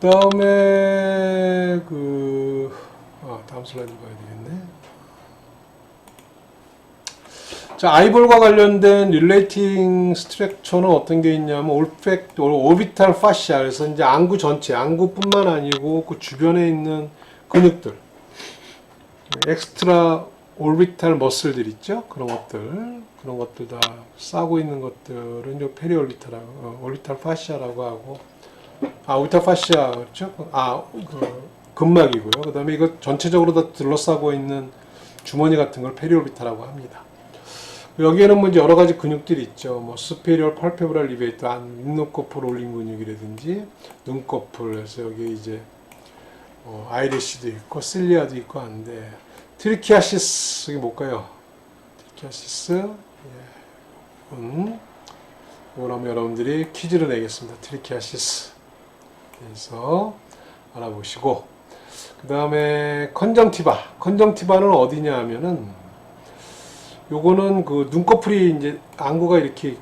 다음에 다음 슬라이드 봐야 되겠네. 자, 아이볼과 관련된 릴레이팅 스트럭처는 어떤 게 있냐면 오비탈 파시아, 그래서 이제 안구 전체, 안구뿐만 아니고 그 주변에 있는 근육들, 엑스트라 올비탈 머슬들 있죠? 그런 것들 다 싸고 있는 것들은 요 올비탈 파시아라고 하고, 오비탈 파시아, 그렇죠? 근막이고요. 그 다음에 이거 전체적으로 다 둘러싸고 있는 주머니 같은 걸 페리올비탈이라고 합니다. 여기에는 뭐 이제 여러 가지 근육들이 있죠. 뭐 스페리얼 팔페브랄 리베이터, 눈꺼풀 올린 근육이라든지 눈꺼풀, 그래서 여기 이제 아이리시도 있고 실리아도 있고 한데, 트리키아시스 이게 뭘까요? 트리키아시스, 이거라면 여러분들이 퀴즈를 내겠습니다. 트리키아시스. 그래서 알아보시고, 그 다음에 컨정티바는 어디냐 하면은, 요거는 그 눈꺼풀이 이제 안구가 이렇게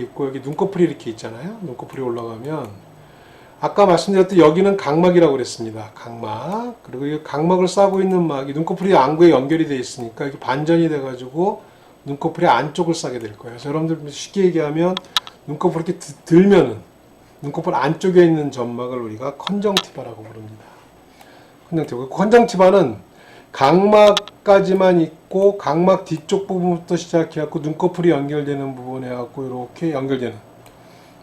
있고 여기 눈꺼풀이 이렇게 있잖아요. 눈꺼풀이 올라가면 아까 말씀드렸던 여기는 각막이라고 그랬습니다. 각막. 그리고 이 각막을 싸고 있는 막이 눈꺼풀이 안구에 연결이 되어 있으니까 이게 반전이 돼 가지고 눈꺼풀이 안쪽을 싸게 될 거예요. 그래서 여러분들 쉽게 얘기하면 눈꺼풀 이렇게 들면은 눈꺼풀 안쪽에 있는 점막을 우리가 컨정티바라고 부릅니다. 컨정티바는 각막까지만 있고 각막 뒤쪽 부분부터 시작해갖고 눈꺼풀이 연결되는 부분에 갖고 이렇게 연결되는.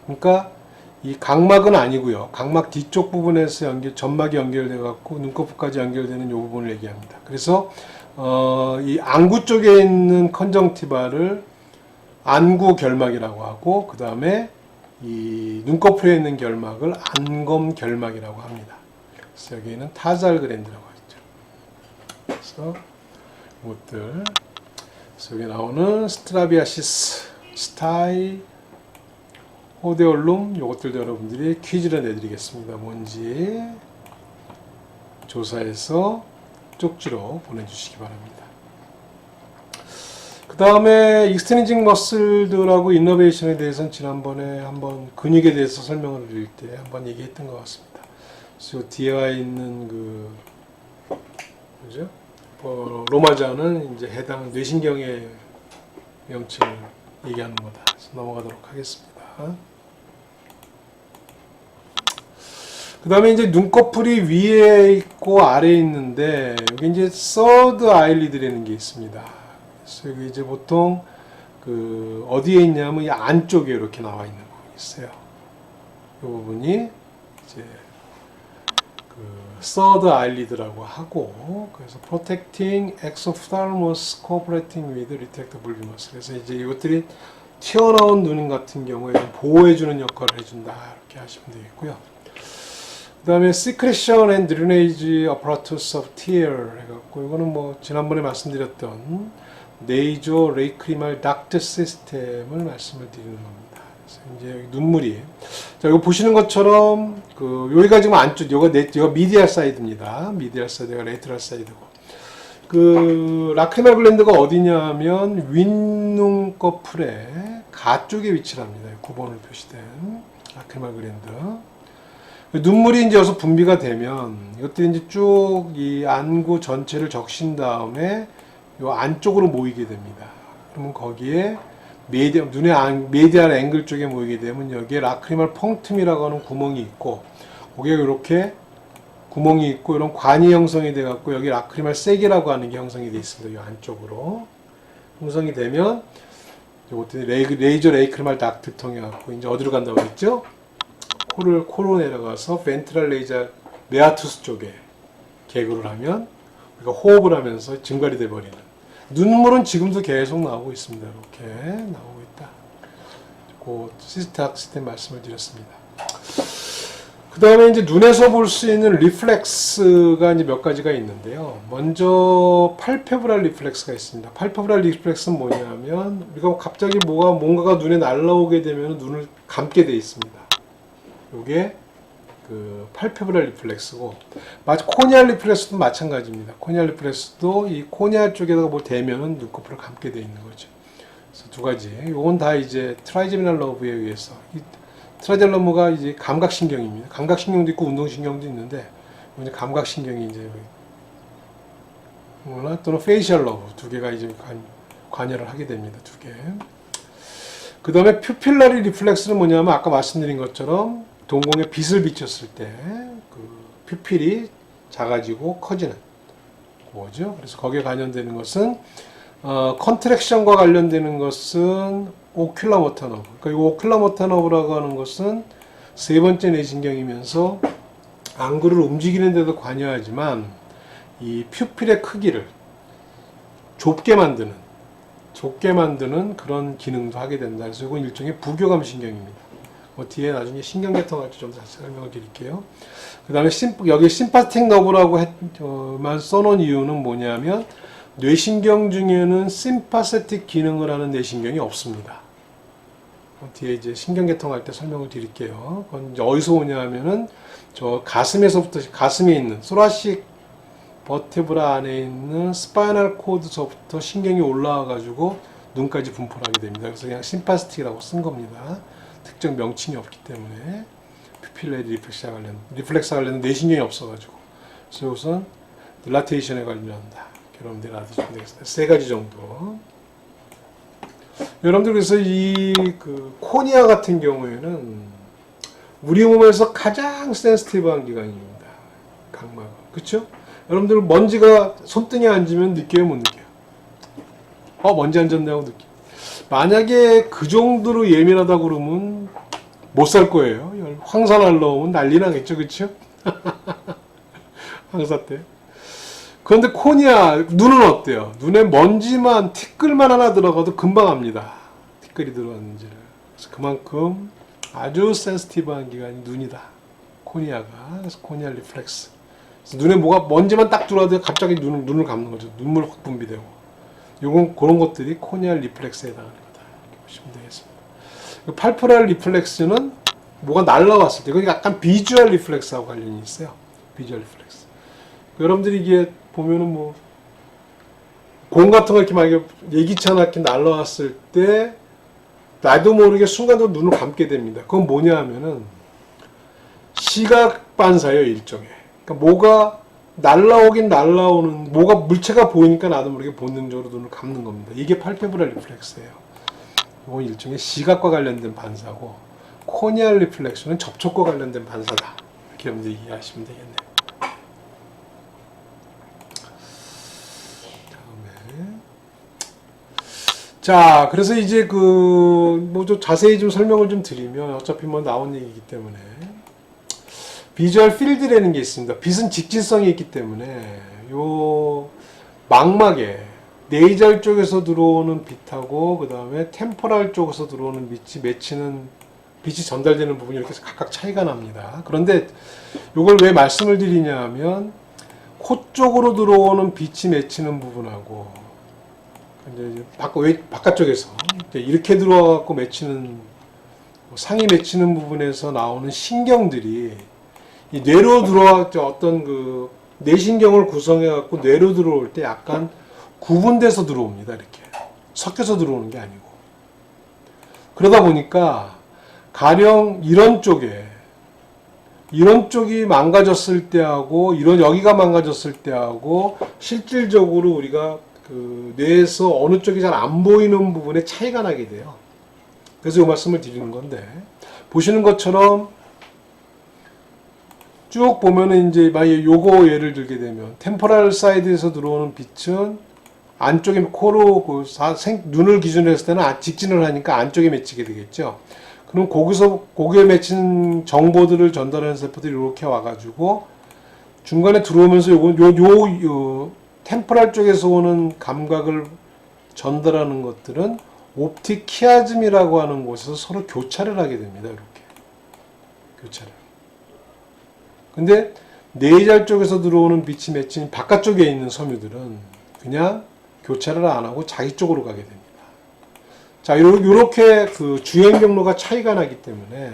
그러니까 이 각막은 아니고요. 각막 뒤쪽 부분에서 점막이 연결돼갖고 눈꺼풀까지 연결되는 이 부분을 얘기합니다. 그래서 이 안구 쪽에 있는 컨정티바를 안구 결막이라고 하고, 그 다음에 이 눈꺼풀에 있는 결막을 안검 결막이라고 합니다. 그래서 여기는 타잘 그랜드라고 하죠. 그래서 이것들, 그래서 여기 나오는 스트라비아시스, 스타이, 호데올룸, 이것들도 여러분들이 퀴즈를 내드리겠습니다. 뭔지 조사해서 쪽지로 보내주시기 바랍니다. 그 다음에 익스트린징 머슬들하고 이너베이션에 대해서는 지난번에 한번 근육에 대해서 설명을 드릴 때 한번 얘기했던 것 같습니다. 그래서 뒤에 있는 그죠? 로마자는 이제 해당 뇌신경의 명칭을 얘기하는 거다. 그래서 넘어가도록 하겠습니다. 그 다음에 이제 눈꺼풀이 위에 있고 아래에 있는데, 여기 이제 서드 아일리드라는 게 있습니다. 그래서 여기 이제 보통 어디에 있냐면 이 안쪽에 이렇게 나와 있는 거 있어요. 이 부분이 이제 서드 아일리드라고 하고, 그래서 protecting exophthalmos cooperating with retractable venous. 그래서 이제 이것들이 튀어나온 눈 같은 경우에 보호해주는 역할을 해준다, 이렇게 하시면 되겠고요. 그 다음에 secretion and drainage apparatus of tear 해갖고, 이거는 뭐 지난번에 말씀드렸던 네이저 레이크리말 닥트 시스템을 말씀을 드리는 겁니다. 그래서 이제 여기 눈물이, 자, 이거 보시는 것처럼 여기가 지금 안쪽, 여기가 미디알 사이드입니다. 미디알 사이드가 레이트럴 사이드고, 라크리말 글랜드가 어디냐면 윗눈꺼풀의 가쪽에 위치를 합니다. 9번을 표시된 라크리말 글랜드. 눈물이 이제 여기서 분비가 되면 이것들이 이제 쭉 이 안구 전체를 적신 다음에 이 안쪽으로 모이게 됩니다. 그러면 거기에 메디알 앵글 쪽에 모이게 되면 여기에 라크리말 펑툼이라고 하는 구멍이 있고, 거기에 이렇게 구멍이 있고 이런 관이 형성이 돼 갖고 여기 라크리말 세기라고 하는 게 형성이 돼 있습니다. 이 안쪽으로 형성이 되면 이것들이 레이저 레이크리말 닥트 통해 갖고 이제 어디로 간다고 했죠? 코로 내려가서 벤트럴 레이저 메아투스 쪽에 개구를 하면 우리가 호흡을 하면서 증발이 돼 버리는. 눈물은 지금도 계속 나오고 있습니다. 이렇게 나오고 있다. 그 시스템 말씀을 드렸습니다. 그 다음에 이제 눈에서 볼 수 있는 리플렉스가 이제 몇 가지가 있는데요. 먼저 팔페브랄 리플렉스가 있습니다. 팔페브랄 리플렉스는 뭐냐면 우리가 갑자기 뭔가가 눈에 날라오게 되면 눈을 감게 돼 있습니다. 요게 팔페브랄 리플렉스고, 코니알 리플렉스도 마찬가지입니다. 코니알 리플렉스도 이 코니알 쪽에다가 뭘 대면은 눈꺼풀을 감게 돼 있는 거죠. 그래서 두 가지. 요건 다 이제 트라이제미널 러브에 의해서, 트라이젤러무가 이제 감각신경입니다. 감각신경도 있고 운동신경도 있는데 이제 감각신경이 이제 또는 페이셜 러브 두 개가 이제 관여를 하게 됩니다. 두 개. 그 다음에 퓨필러리 리플렉스는 뭐냐면 아까 말씀드린 것처럼 동공에 빛을 비쳤을 때 그 퓨필이 작아지고 커지는 거죠. 그래서 거기에 관련되는 것은 컨트랙션과 관련되는 것은 오큘러 모터 너브. 그러니까 이 오큘러 모터 너브라고 하는 것은 세 번째 뇌신경이면서 안구를 움직이는 데도 관여하지만 이 퓨필의 크기를 좁게 만드는 그런 기능도 하게 된다. 그래서 이건 일종의 부교감 신경입니다. 뒤에 나중에 신경계통 할 때 좀 다시 설명을 드릴게요. 그 다음에 여기 심파틱 너브라고만 써놓은 이유는 뭐냐면 뇌신경 중에는 심파세틱 기능을 하는 뇌신경이 없습니다. 뒤에 이제 신경계통 할 때 설명을 드릴게요. 그건 이제 어디서 오냐면은 저 가슴에 있는 소라식 버테브라 안에 있는 스파이널 코드서부터 신경이 올라와 가지고 눈까지 분포를 하게 됩니다. 그래서 그냥 심파스틱이라고 쓴 겁니다. 특정 명칭이 없기 때문에 퓨필레리 리플렉스와 관련된 뇌신경이 없어가지고 그래서 우선 딜라테이션에 관련한다. 여러분들 알아두시면 되겠습니다. 세 가지 정도. 여러분들 그래서 이 그 코니아 같은 경우에는 우리 몸에서 가장 센시티브한 기관입니다. 각막은. 그렇죠? 여러분들 먼지가 손등에 앉으면 느껴요, 못 느껴요? 먼지 앉았네 하고 느껴요. 만약에 그 정도로 예민하다 그러면 못 살 거예요. 황사 날라오면 난리 나겠죠, 그렇죠? 황사 때. 그런데 코니아 눈은 어때요? 눈에 먼지만 티끌만 하나 들어가도 금방 압니다. 티끌이 들어왔는지를. 그래서 그만큼 아주 센시티브한 기관이 눈이다. 코니아가. 그래서 코니아 리플렉스. 그래서 눈에 뭐가 먼지만 딱 들어와도 갑자기 눈을 감는 거죠. 눈물 확 분비되고. 요건 그런 것들이 코니아 리플렉스에 해당하는 거다. 이렇게 보시면 되겠습니다. 팔포랄 리플렉스는 뭐가 날라왔을 때, 그게 약간 비주얼 리플렉스하고 관련이 있어요. 비주얼 리플렉스. 여러분들이 이게 보면은 뭐, 공 같은 거 이렇게 만약에 예기치 않게 이렇게 날라왔을 때, 나도 모르게 순간적으로 눈을 감게 됩니다. 그건 뭐냐 하면은, 시각 반사예요, 일종의. 그러니까 뭐가 날라오긴 날라오는, 뭐가 물체가 보이니까 나도 모르게 본능적으로 눈을 감는 겁니다. 이게 팔페브랄 리플렉스예요. 이건 일종의 시각과 관련된 반사고, 코니알 리플렉스는 접촉과 관련된 반사다. 이렇게 여러분들 이해하시면 되겠네요. 자, 그래서 이제 뭐 좀 자세히 좀 설명을 좀 드리면 어차피 뭐 나온 얘기이기 때문에 비주얼 필드라는 게 있습니다. 빛은 직진성이 있기 때문에 요 망막에 네이절 쪽에서 들어오는 빛하고 그 다음에 템포랄 쪽에서 들어오는 빛이 전달되는 부분이 이렇게 각각 차이가 납니다. 그런데 이걸 왜 말씀을 드리냐면 코 쪽으로 들어오는 빛이 맺히는 부분하고 이제 바깥쪽에서 이렇게 들어와갖고 맺히는 상이 맺히는 부분에서 나오는 신경들이 이 뇌로 들어와 어떤 그 뇌신경을 구성해갖고 뇌로 들어올 때 약간 구분돼서 들어옵니다. 이렇게 섞여서 들어오는 게 아니고 그러다 보니까 가령 이런 쪽이 망가졌을 때하고 여기가 망가졌을 때하고 실질적으로 우리가 그 뇌에서 어느 쪽이 잘 안 보이는 부분에 차이가 나게 돼요. 그래서 이 말씀을 드리는 건데 보시는 것처럼 쭉 보면은 이제 만약에 요거 예를 들게 되면 템포럴 사이드에서 들어오는 빛은 안쪽에 코로 눈을 기준으로 했을 때는 직진을 하니까 안쪽에 맺히게 되겠죠. 그럼 거기에 맺힌 정보들을 전달하는 세포들이 이렇게 와가지고 중간에 들어오면서 요 템포럴 쪽에서 오는 감각을 전달하는 것들은 옵틱 키아즘이라고 하는 곳에서 서로 교차를 하게 됩니다. 이렇게 교차를. 근데 네이절 쪽에서 들어오는 빛이 맺힌 바깥쪽에 있는 섬유들은 그냥 교차를 안 하고 자기 쪽으로 가게 됩니다. 자, 이렇게 그 주행 경로가 차이가 나기 때문에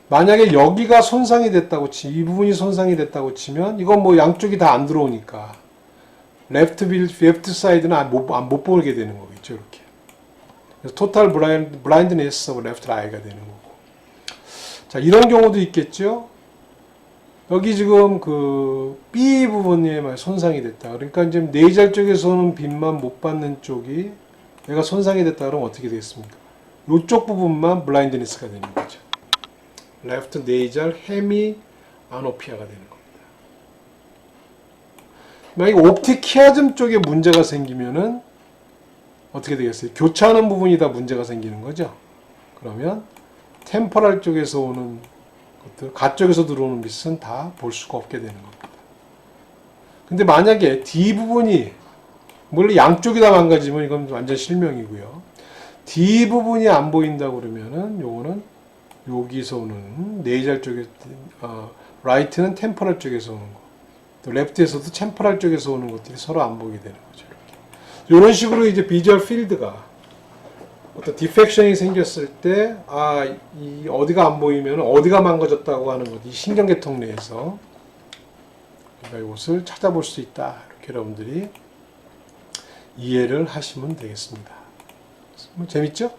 만약에 여기가 손상이 됐다고 이 부분이 손상이 됐다고 치면 이건 뭐 양쪽이 다 안 들어오니까 레프트 사이드는 못 보게 되는 거겠죠. 이렇게. 그래서 토탈 블라인드네스 오브 레프트 아이가 되는 거고. 자, 이런 경우도 있겠죠. 여기 지금 그 B 부분에 손상이 됐다. 그러니까 지금 네이잘 쪽에서는 빛만 못 받는 쪽이 얘가 손상이 됐다 그러면 어떻게 되겠습니까? 이쪽 부분만 블라인드니스가 되는 거죠. 레프트 네이잘 헤미 아노피아가 되는 겁니다. 만약에 옵틱 키아즘 쪽에 문제가 생기면은 어떻게 되겠어요? 교차하는 부분이 다 문제가 생기는 거죠. 그러면 템포럴 쪽에서 오는 것들, 가쪽에서 들어오는 빛은 다 볼 수가 없게 되는 겁니다. 근데 만약에 D 부분이, 물론 양쪽이 다 망가지면 이건 완전 실명이고요. D 부분이 안 보인다고 그러면은 요거는 여기서 오는 네이잘 쪽에, 라이트는 템포럴 쪽에서 오는 거, 또 레프트에서도 템포럴 쪽에서 오는 것들이 서로 안 보이게 되는 거죠. 이렇게. 이런 식으로 이제 비주얼 필드가 어떤 디펙션이 생겼을 때, 이 어디가 안 보이면 어디가 망가졌다고 하는 것, 이 신경계통 내에서 우리가 이것을 찾아볼 수 있다. 이렇게 여러분들이 이해를 하시면 되겠습니다. 뭐 재밌죠?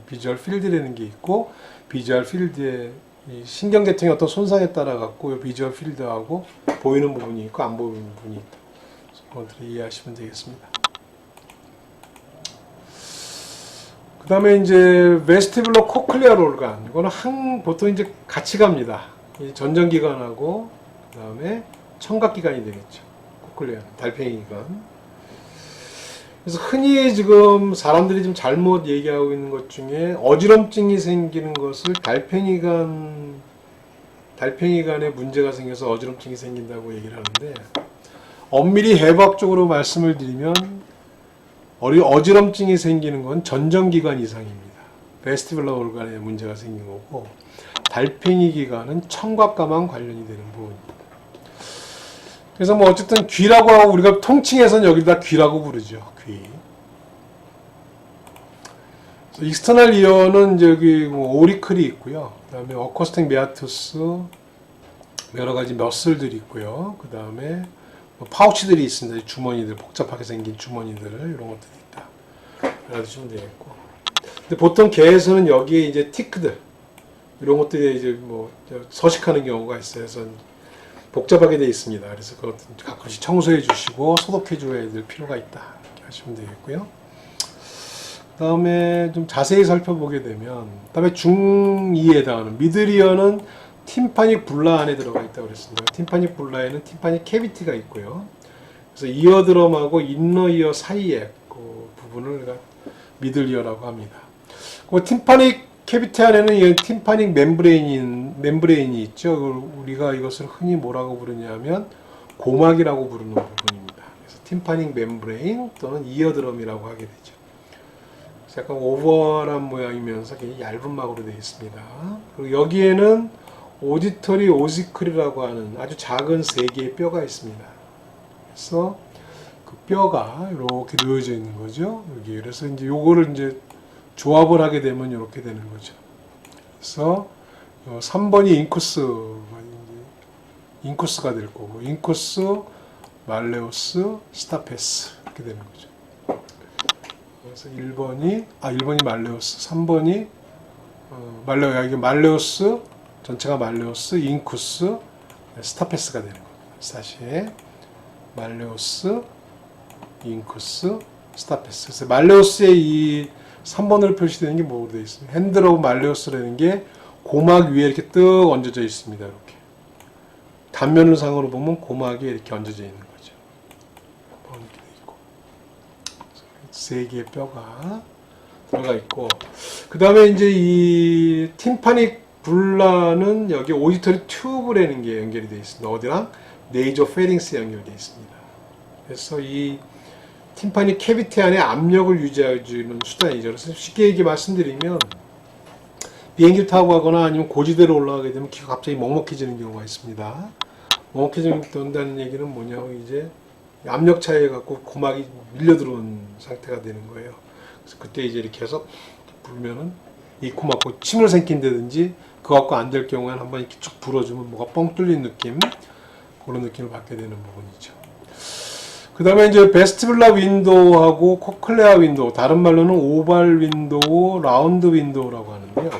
비주얼 필드라는 게 있고, 비주얼 필드의 이 신경계통의 어떤 손상에 따라 갖고 비주얼 필드하고 보이는 부분이 있고 안 보이는 부분이 있다. 그것들을 이해하시면 되겠습니다. 그 다음에 이제 베스티블러 코클리아 올간, 이거는 보통 이제 같이 갑니다. 이 전정기관하고 그 다음에 청각기관이 되겠죠. 코클리아, 달팽이기관. 그래서 흔히 지금 사람들이 좀 잘못 얘기하고 있는 것 중에 어지럼증이 생기는 것을 달팽이관에 문제가 생겨서 어지럼증이 생긴다고 얘기를 하는데, 엄밀히 해부학적으로 말씀을 드리면 어지럼증이 생기는 건 전정기관 이상입니다. 베스티블러 올간에 문제가 생긴 거고, 달팽이기관은 청각과만 관련이 되는 부분입니다. 그래서 뭐 어쨌든 귀라고 하고, 우리가 통칭해서는 여기다 귀라고 부르죠. 귀. 익스터널 이어는 여기 오리클이 있고요. 그 다음에 어코스틱 메아투스, 여러 가지 머슬들이 있고요. 그 다음에 파우치들이 있습니다. 주머니들, 복잡하게 생긴 주머니들, 이런 것들이 있다. 알아두시면 되겠고. 근데 보통 개에서는 여기에 이제 티크들, 이런 것들이 이제 뭐 서식하는 경우가 있어요. 그래서 복잡하게 되어 있습니다. 그래서 그것 가끔씩 청소해 주시고 소독해 줘야 될 필요가 있다. 이렇게 하시면 되겠고요. 그 다음에 좀 자세히 살펴보게 되면, 그 다음에 중2에 해당하는 미들이어는 팀파닉 불라 안에 들어가 있다고 그랬습니다. 팀파닉 불라에는 팀파닉 캐비티가 있고요. 그래서 이어드럼하고 인너 이어 사이에 그 부분을 우리가 미들이어라고 합니다. 그 팀파닉 캐비티 안에는 이 팀파닉 멤브레인이 있죠. 우리가 이것을 흔히 뭐라고 부르냐면 고막이라고 부르는 부분입니다. 그래서 팀파닉 멤브레인 또는 이어드럼이라고 하게 되죠. 그래서 약간 오버한 모양이면서 굉장히 얇은 막으로 되어 있습니다. 그리고 여기에는 오디터리 오시클이라고 하는 아주 작은 세 개의 뼈가 있습니다. 그래서 그 뼈가 이렇게 놓여져 있는 거죠. 여기. 그래서 이제 요거를 이제 조합을 하게 되면 이렇게 되는 거죠. 그래서 3번이 인쿠스가 될 거고, 인쿠스, 말레우스, 스타페스 이렇게 되는 거죠. 그래서 1번이 말레우스, 3번이 이게 말레우스, 전체가 말레우스, 인쿠스, 스타페스가 되는 겁니다. 다시 말레우스, 인쿠스, 스타페스. 그래서 말레우스의 이 3번으로 표시되는 게 뭐로 되어 있습니까? 핸들 오브 말레우스라는 게 고막 위에 이렇게 떡 얹어져 있습니다. 이렇게 단면을 상으로 보면 고막에 이렇게 얹어져 있는 거죠. 이렇게 돼 있고, 세 개의 뼈가 들어가 있고, 그 다음에 이제 이 팀파닉 불라는 여기 오디터리 튜브라는 게 연결이 되어 있습니다. 어디랑? 네이저 페링스에 연결되어 있습니다. 그래서 이 팀파닉 캐비티 안에 압력을 유지해주는 수단이죠. 그래서 쉽게 말씀드리면, 비행기를 타고 가거나 아니면 고지대로 올라가게 되면 귀가 갑자기 먹먹해지는 경우가 있습니다. 먹먹해진다는 얘기는 뭐냐고, 이제 압력 차이에 갖고 고막이 밀려 들어온 상태가 되는 거예요. 그래서 그때 이제 이렇게 해서 불면은 이 고막고 침을 삼킨다든지 그거 갖고 안 될 경우에는 한번 이렇게 쭉 불어주면 뭐가 뻥 뚫린 느낌, 그런 느낌을 받게 되는 부분이죠. 그 다음에 이제 베스티블라 윈도우하고 코클레아 윈도우, 다른 말로는 오발 윈도우, 라운드 윈도우라고 하는데요.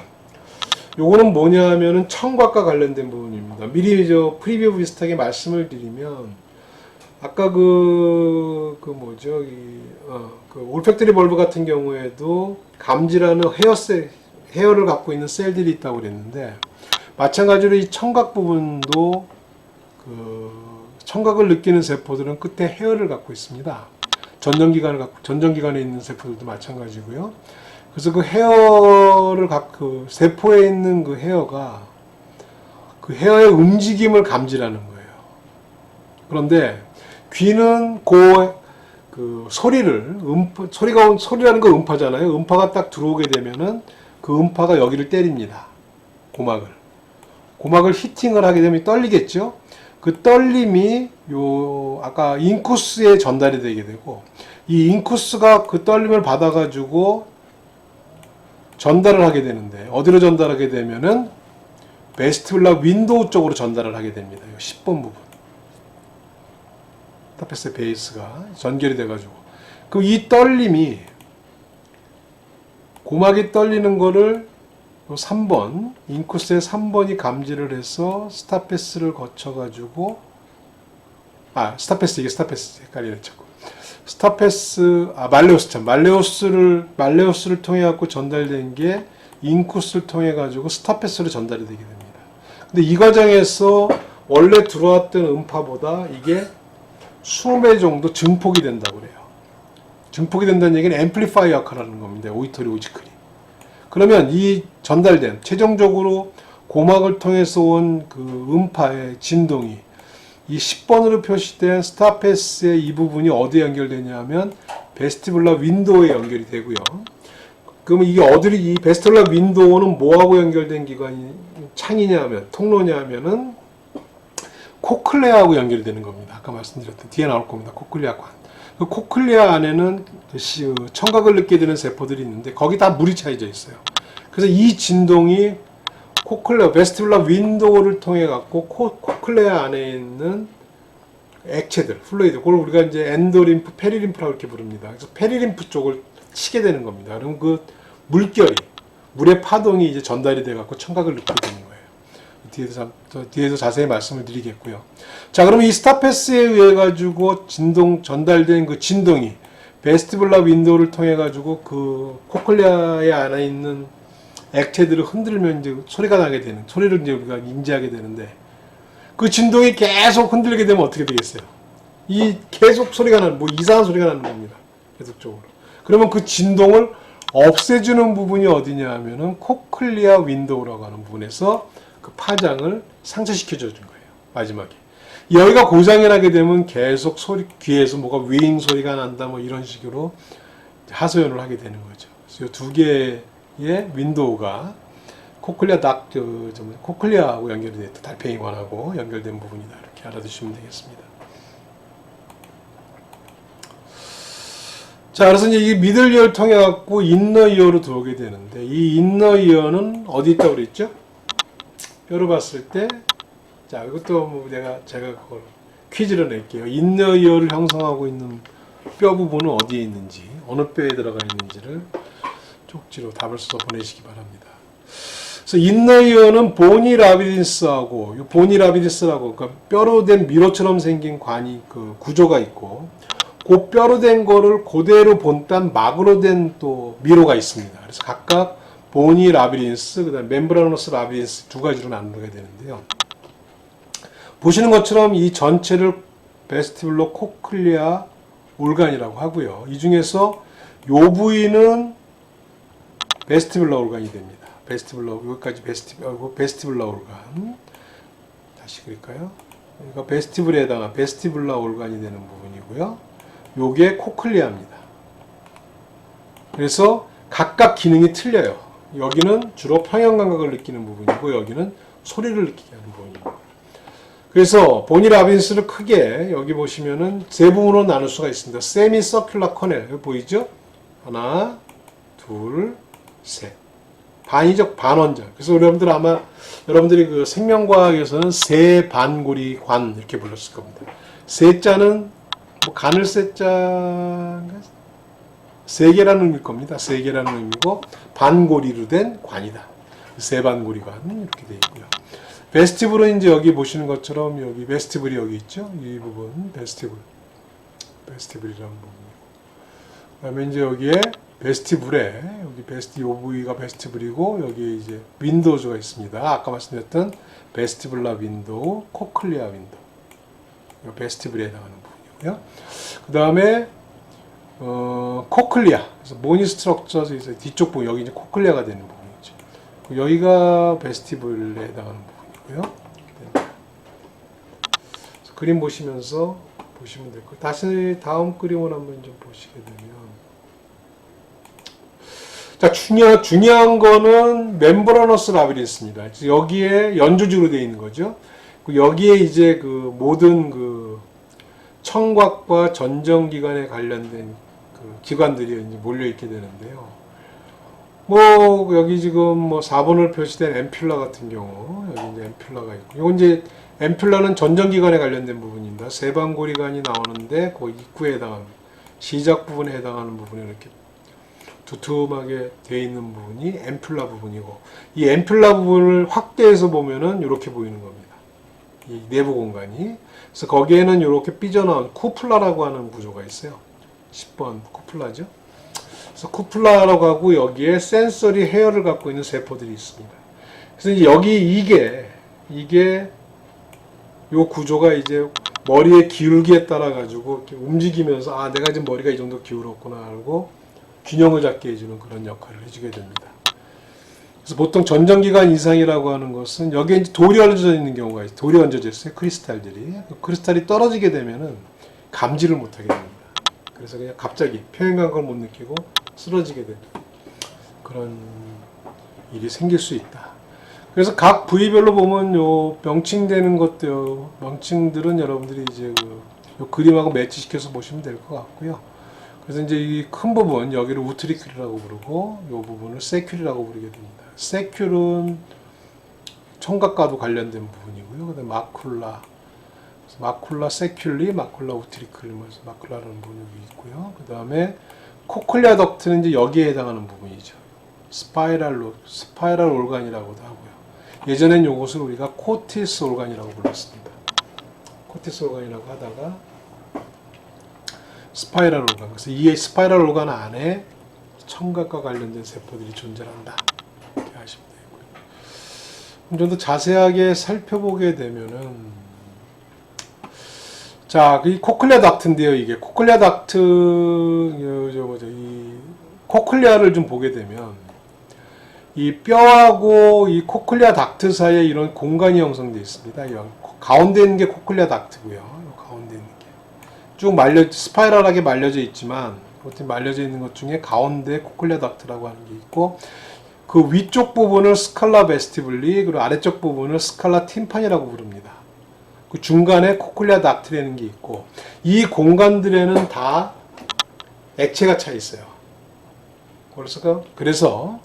요거는 뭐냐 하면은 청각과 관련된 부분입니다. 미리 저 프리뷰 비슷하게 말씀을 드리면, 아까 그 올팩토리 벌브 같은 경우에도 감지라는 헤어를 갖고 있는 셀들이 있다고 그랬는데, 마찬가지로 이 청각 부분도 청각을 느끼는 세포들은 끝에 헤어를 갖고 있습니다. 전정기관에 있는 세포들도 마찬가지고요. 그래서 그 헤어를 그 세포에 있는 그 헤어가 그 헤어의 움직임을 감지라는 거예요. 그런데 귀는 그 소리를 소리라는 건 음파잖아요. 음파가 딱 들어오게 되면은 그 음파가 여기를 때립니다. 고막을 히팅을 하게 되면 떨리겠죠. 그 떨림이 아까 인쿠스에 전달이 되게 되고, 이 인쿠스가 그 떨림을 받아가지고 전달을 하게 되는데, 어디로 전달하게 되면은 베스티뷸라 윈도우 쪽으로 전달을 하게 됩니다. 10번 부분. 스타페스 베이스가 전결이 돼가지고. 그럼 이 떨림이, 고막이 떨리는 거를 3번, 인쿠스의 3번이 감지를 해서 스타패스를 거쳐가지고, 스타패스 헷갈리네, 자꾸. 말레우스를 통해 갖고 전달된 게 인쿠스를 통해 가지고 스타패스로 전달이 되게 됩니다. 근데 이 과정에서 원래 들어왔던 음파보다 이게 20배 정도 증폭이 된다고 그래요. 증폭이 된다는 얘기는 앰플리파이어 역할을 하는 겁니다. 오이토리 오지클이. 그러면 이 전달된, 최종적으로 고막을 통해서 온 그 음파의 진동이 이 10번으로 표시된 스타패스의 이 부분이 어디에 연결되냐 하면 베스티뷸라 윈도우에 연결이 되고요. 그러면 이게 이 베스티뷸라 윈도우는 뭐하고 연결된 창이냐 하면, 통로냐 하면은 코클레아하고 연결이 되는 겁니다. 아까 말씀드렸던, 뒤에 나올 겁니다. 코클레아 관. 그 코클레아 안에는 청각을 느끼게 되는 세포들이 있는데, 거기 다 물이 차여져 있어요. 그래서 이 진동이 베스티뷸라 윈도우를 통해 갖고 코클레아 안에 있는 액체들, 플루이드, 그걸 우리가 이제 엔도림프, 페리림프라고 이렇게 부릅니다. 그래서 페리림프 쪽을 치게 되는 겁니다. 그럼 그 물의 파동이 이제 전달이 돼 갖고 청각을 느끼게 되는 거예요. 뒤에서 자세히 말씀을 드리겠고요. 자, 그러면 이 스타패스에 의해 가지고 전달된 그 진동이 베스티뷸라 윈도우를 통해 가지고 그 코클레아에 안에 있는 액체들을 흔들면 이제 소리가 나게 되는, 소리를 이제 우리가 인지하게 되는데, 그 진동이 계속 흔들리게 되면 어떻게 되겠어요? 계속 소리가 나는, 이상한 소리가 나는 겁니다. 계속적으로. 그러면 그 진동을 없애주는 부분이 어디냐 하면은 코클리아 윈도우라고 하는 부분에서 그 파장을 상쇄시켜주는 거예요. 마지막에. 여기가 고장이 나게 되면 계속 귀에서 뭐가 윙 소리가 난다, 이런 식으로 하소연을 하게 되는 거죠. 그래서 두 개의 윈도우가 코클리아하고 연결이 됐다. 달팽이관하고 연결된 부분이다. 이렇게 알아두시면 되겠습니다. 자, 그래서 이제 이 미들 이어를 통해 갖고 인너 이어로 들어오게 되는데, 이 인너 이어는 어디 있다고 그랬죠? 뼈를 봤을 때, 자, 이것도 제가 그걸 퀴즈를 낼게요. 인너 이어를 형성하고 있는 뼈 부분은 어디에 있는지, 어느 뼈에 들어가 있는지를 쪽지로 답을 써서 보내시기 바랍니다. 그래서 인너 이어는 보니 라비린스라고, 그러니까 뼈로 된 미로처럼 생긴 그 구조가 있고, 그 뼈로 된 거를 그대로 본딴 막으로 된 또 미로가 있습니다. 그래서 각각 보니 라비린스, 그다음 멤브라노스 라비린스 두 가지로 나누게 되는데요. 보시는 것처럼 이 전체를 베스티뷸러 코클리아 올간이라고 하고요. 이 중에서 요 부위는 베스티뷸러 올간이 됩니다. 여기까지 베스티뷸러 올간. 다시 그릴까요? 그러니까 베스티뷸러에 해당한 베스티뷸러 올간이 되는 부분이고요. 요게 코클리아입니다. 그래서 각각 기능이 틀려요. 여기는 주로 평형 감각을 느끼는 부분이고, 여기는 소리를 느끼게 하는 부분입니다. 그래서 보니 라빈스를 크게 여기 보시면은 세 부분으로 나눌 수가 있습니다. 세미 서큘러 커넬, 여기 보이죠? 하나, 둘, 셋. 반이적 반원자. 그래서 여러분들이 그 생명과학에서는 세반고리 관 이렇게 불렀을 겁니다. 세자는 간을 세자인가? 세계라는 의미일 겁니다. 세계라는 의미고, 반고리로 된 관이다. 세반고리관 이렇게 되어 있고요. 베스티블은 이제 여기 보시는 것처럼 여기 베스티블이 여기 있죠. 이 부분 베스티블이라는 부분이고, 그다음에 이제 여기에 베스티블에 여기 이 부위가 베스티블이고 여기에 이제 윈도우즈가 있습니다. 아까 말씀드렸던 베스티블라 윈도우, 코클리아 윈도우, 이거 베스티블에 해당하는 부분이고요. 그 다음에 코클리아, 그래서 모니 스트럭처에서 뒤쪽 부분, 여기 이제 코클리아가 되는 부분이죠. 여기가 베스티블에 해당하는 부분이고요. 그림 보시면서 보시면 될 거예요. 다시 다음 그림을 한번 좀 보시게 되면, 자, 중요한 거는 멤브라너스 라비린스입니다. 여기에 연조직으로 되어 있는 거죠. 여기에 이제 그 모든 그 청각과 전정기관에 관련된 그 기관들이 이제 몰려 있게 되는데요. 뭐 여기 지금 뭐 4번으로 표시된 앰퓰라 같은 경우, 여기 이제 앰퓰라가 있고, 이건 이제 앰퓰라는 전정기관에 관련된 부분입니다. 세방고리관이 나오는데 그 입구에 해당하는, 시작 부분에 해당하는 부분이 이렇게 두툼하게 되어 있는 부분이 앰퓰라 부분이고, 이 앰퓰라 부분을 확대해서 보면은 이렇게 보이는 겁니다. 이 내부 공간이. 그래서 거기에는 이렇게 삐져나온 쿠플라라고 하는 구조가 있어요. 10번 쿠플라죠. 그래서 쿠플라라고 하고 여기에 센서리 헤어를 갖고 있는 세포들이 있습니다. 그래서 이제 여기 이게 요 구조가 이제 머리의 기울기에 따라 가지고 이렇게 움직이면서, 아, 내가 지금 머리가 이 정도 기울었구나 하고 균형을 잡게 해주는 그런 역할을 해주게 됩니다. 그래서 보통 전정기관 이상이라고 하는 것은 여기에 이제 돌이 얹어져 있는 경우가 있어요. 돌이 얹어져 있어요. 크리스탈들이. 그 크리스탈이 떨어지게 되면은 감지를 못하게 됩니다. 그래서 그냥 갑자기 표현감을 못 느끼고 쓰러지게 되는 그런 일이 생길 수 있다. 그래서 각 부위별로 보면 요 명칭되는 것들, 명칭들은 여러분들이 이제 요 그림하고 매치시켜서 보시면 될 것 같고요. 그래서 이제 이 큰 부분, 여기를 우트리클이라고 부르고, 요 부분을 세큐리라고 부르게 됩니다. 세큐는 청각과도 관련된 부분이고요. 그 다음에 마쿨라 세큐리, 마쿨라 우트리클, 마쿨라라는 부분이 있고요. 그 다음에 코클리아 덕트는 이제 여기에 해당하는 부분이죠. 스파이랄 올간이라고도 하고요. 예전엔 요것을 우리가 코티스 올간이라고 불렀습니다. 코티스 올간이라고 하다가 스파이랄 올간. 그래서 이 스파이랄 올간 안에 청각과 관련된 세포들이 존재한다. 이렇게 하시면 되고요. 좀 더 자세하게 살펴보게 되면은, 자, 이 코클리아 닥트인데요. 이게 코클리아 닥트, 이 코클리아를 좀 보게 되면, 이 뼈하고 이 코클리아 닥트 사이에 이런 공간이 형성되어 있습니다. 가운데 있는 게 코클리아 닥트고요. 가운데 있는 게 쭉 스파이럴하게 말려져 있지만, 이렇게 말려져 있는 것 중에 가운데 코클리아 닥트라고 하는 게 있고, 그 위쪽 부분을 스칼라 베스티블리, 그리고 아래쪽 부분을 스칼라 팀판이라고 부릅니다. 그 중간에 코클리아 닥트라는 게 있고, 이 공간들에는 다 액체가 차 있어요. 그래서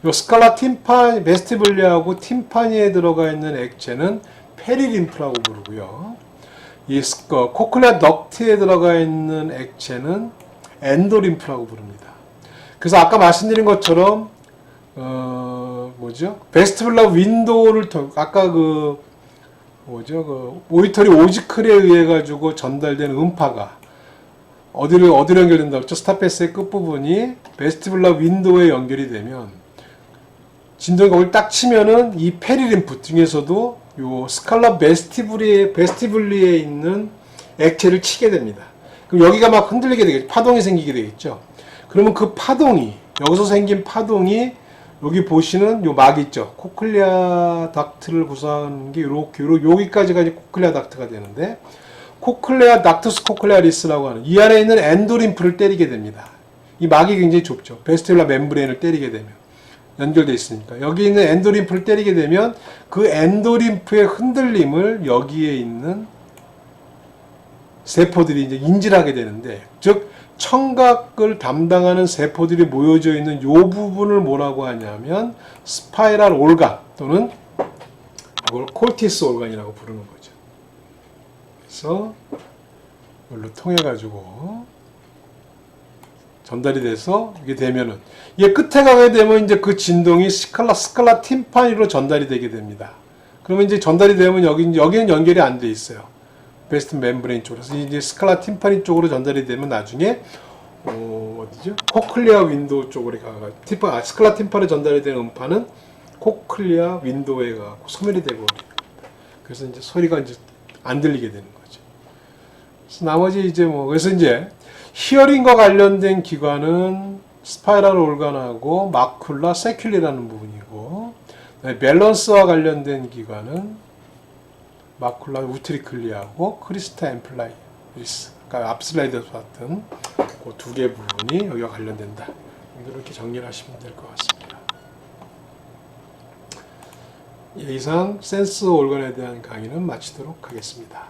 이 스칼라 팀판, 베스티블리하고 팀파니에 들어가 있는 액체는 페리림프라고 부르고요. 이 코클리아 덕트에 들어가 있는 액체는 엔도림프라고 부릅니다. 그래서 아까 말씀드린 것처럼 베스티블라 윈도우를 아까 오이터리 오지클에 의해 가지고 전달된 음파가 어디로 연결된다고 했죠? 스타패스의 끝부분이 베스티블라 윈도우에 연결이 되면 진동이 거기 딱 치면은 이 페리림프 중에서도 요 스칼라 베스티블리에 있는 액체를 치게 됩니다. 그럼 여기가 막 흔들리게 되겠죠. 파동이 생기게 되겠죠. 그러면 그 파동이, 여기서 생긴 파동이 여기 보시는 요 막 있죠. 코클리아 닥트를 구성하는 게 여기까지가 이제 코클리아 닥트가 되는데, 코클레아 닥투스 코클레아리스라고 하는 이 안에 있는 엔도림프를 때리게 됩니다. 이 막이 굉장히 좁죠. 베스티블라 멤브레인을 때리게 되면 연결되어 있으니까 여기 있는 엔도림프를 때리게 되면 그 엔도림프의 흔들림을 여기에 있는 세포들이 이제 인지를 하게 되는데, 즉 청각을 담당하는 세포들이 모여져 있는 이 부분을 뭐라고 하냐면 스파이랄 올간 또는 이걸 콜티스 올간이라고 부르는 거죠. 그래서 이걸로 통해 가지고 전달이 돼서 이게 되면은 이게 끝에 가게 되면 이제 그 진동이 스칼라 팀파니로 전달이 되게 됩니다. 그러면 이제 전달이 되면 여기는 연결이 안 돼 있어요. 베스트 멤브레인 쪽으로. 그래서 이제 스칼라 팀파니 쪽으로 전달이 되면 나중에 어디죠? 코클리아 윈도우 쪽으로 가가 스칼라 팀파니 전달이 되는 음파는 코클리아 윈도우에 가고 소멸이 되고 그래서 이제 소리가 이제 안 들리게 되는 거죠. 그래서 나머지 이제 그래서 이제 히어링과 관련된 기관은 스파이럴 올간하고 마쿨라 세큘리라는 부분이고 밸런스와 관련된 기관은 마쿨라 우트리클리하고 크리스타 앰플라이리스 그러니까 앞 슬라이드에서 봤던 그 두 개 부분이 여기와 관련된다. 이렇게 정리를 하시면 될 것 같습니다. 이상 센스 올간에 대한 강의는 마치도록 하겠습니다.